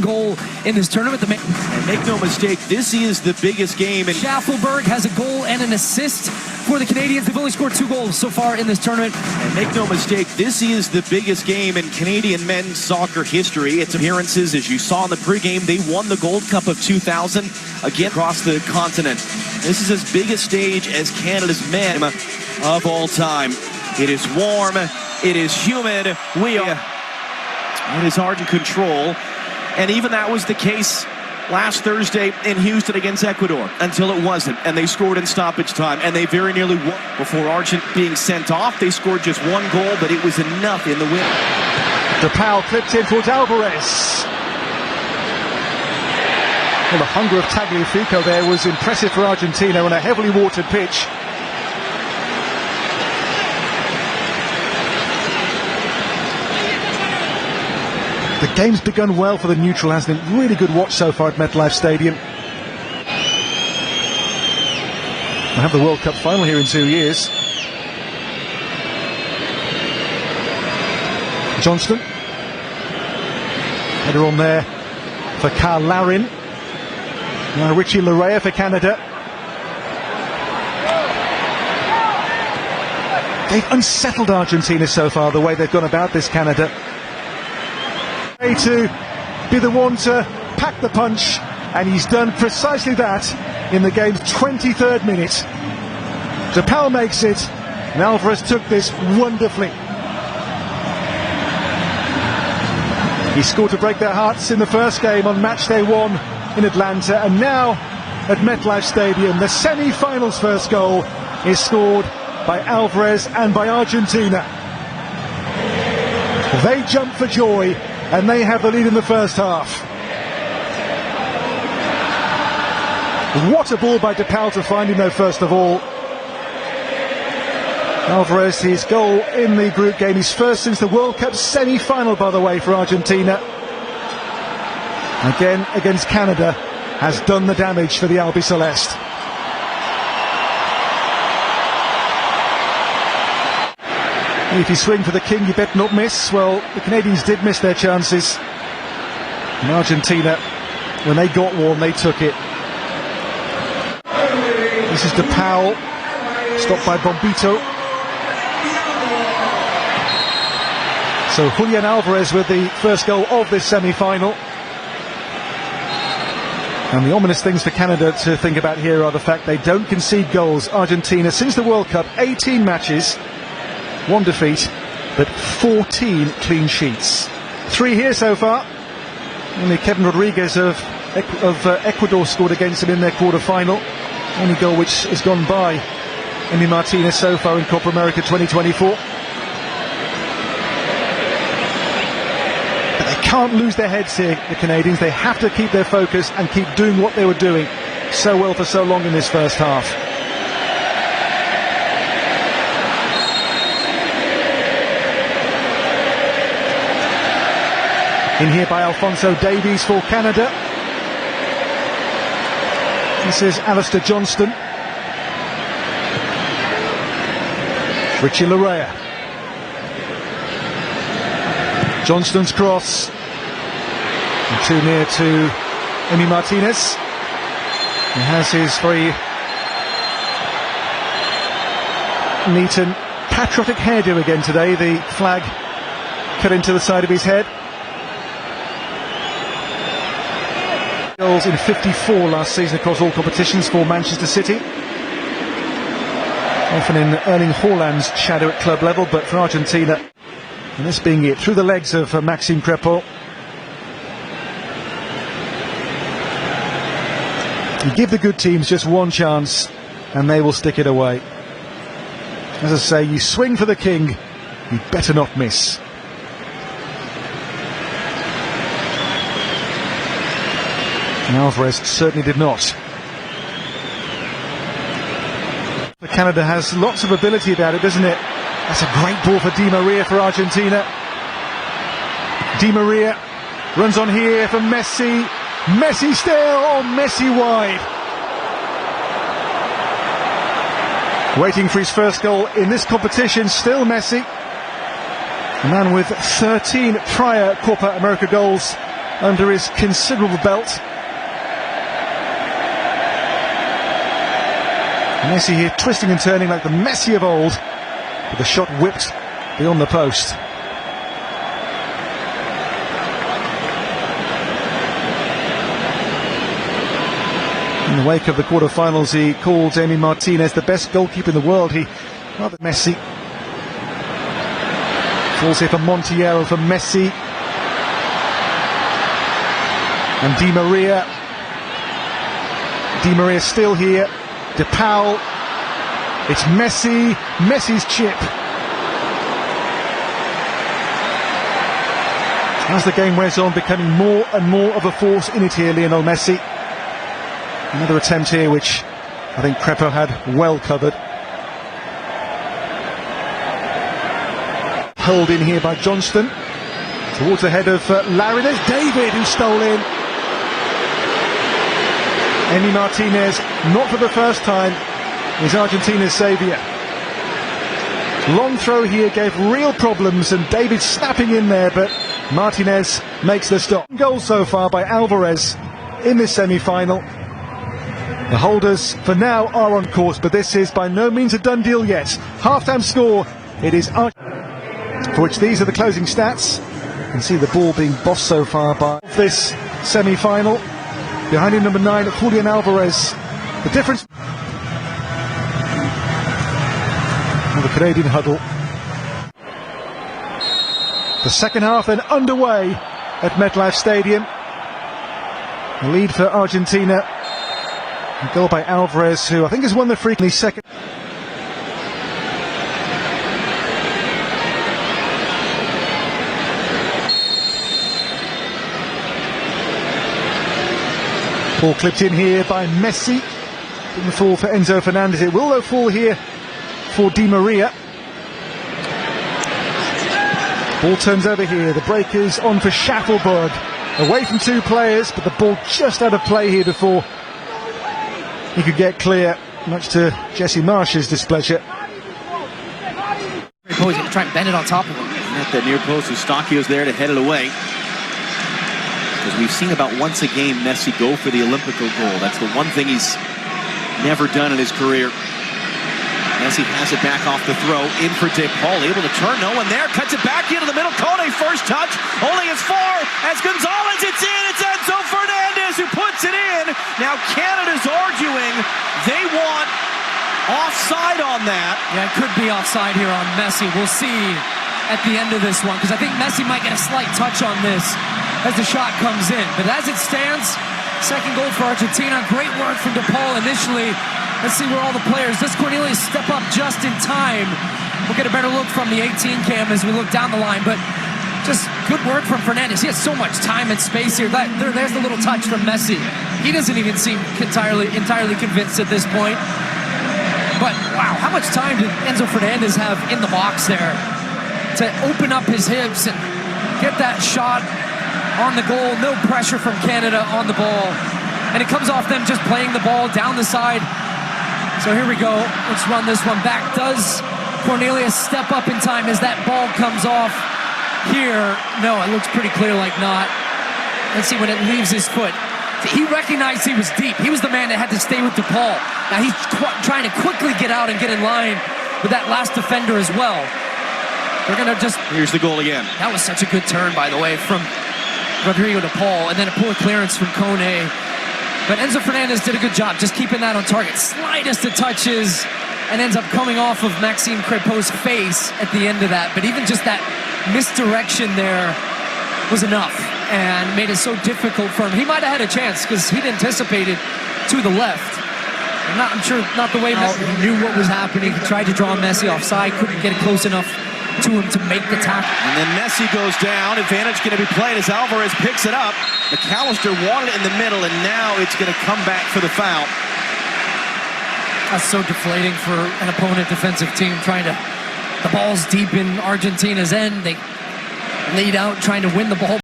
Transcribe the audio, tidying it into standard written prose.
goal in this tournament. And make no mistake, this is the biggest game. And Schaffelberg has a goal and an assist for the Canadians. They've only scored 2 goals so far in this tournament. And make no mistake, this is the biggest game in Canadian men's soccer history. Its appearances, as you saw in the pregame, they won the Gold Cup of 2000 again across the continent. This is as big a stage as Canada's men of all time. It is warm, it is humid, it is Argent control. And even that was the case last Thursday in Houston against Ecuador, until it wasn't, and they scored in stoppage time, and they very nearly won. Before Argent being sent off, they scored just 1 goal, but it was enough in the win. DePaul clipped in towards Alvarez. Well, the hunger of Tagliafico there was impressive for Argentina on a heavily watered pitch. The game's begun well for the neutral, hasn't it? Really good watch so far at MetLife Stadium. We'll have the World Cup final here in 2 years. Johnston. Header on there for Carl Larin. Now Richie Larea for Canada. They've unsettled Argentina so far, the way they've gone about this, Canada. To be the one to pack the punch, and he's done precisely that in the game's 23rd minute. DePaul makes it, and Alvarez took this wonderfully. He scored to break their hearts in the first game on match day 1 in Atlanta, and now at MetLife Stadium the semi-finals first goal is scored by Alvarez and by Argentina. They jump for joy, and they have the lead in the first half. What a ball by DePaul to find him though, first of all. Alvarez, his goal in the group game, his first since the World Cup semi-final, by the way, for Argentina. Again, against Canada, has done the damage for the Albiceleste. If you swing for the king, you better not miss. Well, the Canadians did miss their chances. And Argentina, when they got one, they took it. This is DePaul, stopped by Bombito. So Julian Alvarez with the first goal of this semi-final. And the ominous things for Canada to think about here are the fact they don't concede goals. Argentina, since the World Cup, 18 matches, 1 defeat, but 14 clean sheets. 3 here so far. Only Kevin Rodriguez of Ecuador scored against them in their quarter-final. Only goal which has gone by Emi Martinez so far in Copa America 2024. But they can't lose their heads here, the Canadians. They have to keep their focus and keep doing what they were doing so well for so long in this first half. In here by Alphonso Davies for Canada. This is Alistair Johnston. Richie Larea. Johnston's cross. And too near to Emi Martinez. He has his very neat and patriotic hairdo again today. The flag cut into the side of his head. Goals in 54 last season across all competitions for Manchester City. Often in Erling Haaland's shadow at club level, but for Argentina, and this being it, through the legs of Maxime Crepeau. You give the good teams just one chance, and they will stick it away. As I say, you swing for the king, you better not miss. And Alvarez certainly did not. But Canada has lots of ability about it, doesn't it? That's a great ball for Di Maria for Argentina. Di Maria runs on here for Messi. Messi still, oh, Messi wide. Waiting for his first goal in this competition, still Messi. A man with 13 prior Copa America goals under his considerable belt. Messi here twisting and turning like the Messi of old, with the shot whipped beyond the post. In the wake of the quarterfinals, he called Emi Martinez the best goalkeeper in the world. Rather Messi. Falls here for Montiel, for Messi. And Di Maria. Di Maria still here. De Paul. It's Messi. Messi's chip. As the game wears on, becoming more and more of a force in it here, Lionel Messi. Another attempt here, which I think Crepo had well covered. Held in here by Johnston. Towards the head of Larry. There's David, who stole in. Emi Martinez, not for the first time, is Argentina's saviour. Long throw here gave real problems, and David snapping in there, but Martinez makes the stop. Goal so far by Alvarez in this semi-final. The holders, for now, are on course, but this is by no means a done deal yet. Half-time score, it is for which these are the closing stats. You can see the ball being bossed so far by this semi-final. Behind him, number 9, Julian Alvarez. The difference... And the Canadian huddle. The second half then underway at MetLife Stadium. The lead for Argentina. A goal by Alvarez, who I think has won the free kick second. Ball clipped in here by Messi. Didn't fall for Enzo Fernandez. It will though fall here for Di Maria. Ball turns over here. The break is on for Schaffelberg. Away from two players, but the ball just out of play here before he could get clear, much to Jesse Marsh's displeasure. He's going to try and bend it on top of him. At the near post, Eustachio's there to head it away. Because we've seen about once a game Messi go for the Olympico goal. That's the one thing he's never done in his career. Messi has it back off the throw, in for De Paul, able to turn, no one there, cuts it back into the middle, Kone first touch, only as far as Gonzalez, it's in, it's Enzo Fernandez who puts it in. Now Canada's arguing they want offside on that. Yeah, it could be offside here on Messi. We'll see at the end of this one, because I think Messi might get a slight touch on this as the shot comes in. But as it stands, second goal for Argentina. Great work from De Paul initially. Let's see where all the players. Does Cornelius step up just in time? We'll get a better look from the 18 cam as we look down the line. But just good work from Fernandez. He has so much time and space here. There's the little touch from Messi. He doesn't even seem entirely convinced at this point. But wow, how much time did Enzo Fernandez have in the box there to open up his hips and get that shot on the goal? No pressure from Canada on the ball. And it comes off them just playing the ball down the side. So here we go. Let's run this one back. Does Cornelius step up in time as that ball comes off here? No, it looks pretty clear like not. Let's see when it leaves his foot. He recognized he was deep. He was the man that had to stay with De Paul. Now he's trying to quickly get out and get in line with that last defender as well. They're going to just... Here's the goal again. That was such a good turn, by the way, from Rodrigo De Paul, and then a poor clearance from Kone. But Enzo Fernandez did a good job just keeping that on target. Slightest of touches, and ends up coming off of Maxime Crépeau's face at the end of that. But even just that misdirection there was enough and made it so difficult for him. He might have had a chance because he'd anticipated to the left. I'm sure not the way Messi knew what was happening. He tried to draw Messi offside, couldn't get it close enough to him to make the tackle. And then Messi goes down. Advantage going to be played as Alvarez picks it up. McAllister wanted it in the middle, and now it's going to come back for the foul. That's so deflating for an opponent defensive team trying to... The ball's deep in Argentina's end. They lead out trying to win the ball.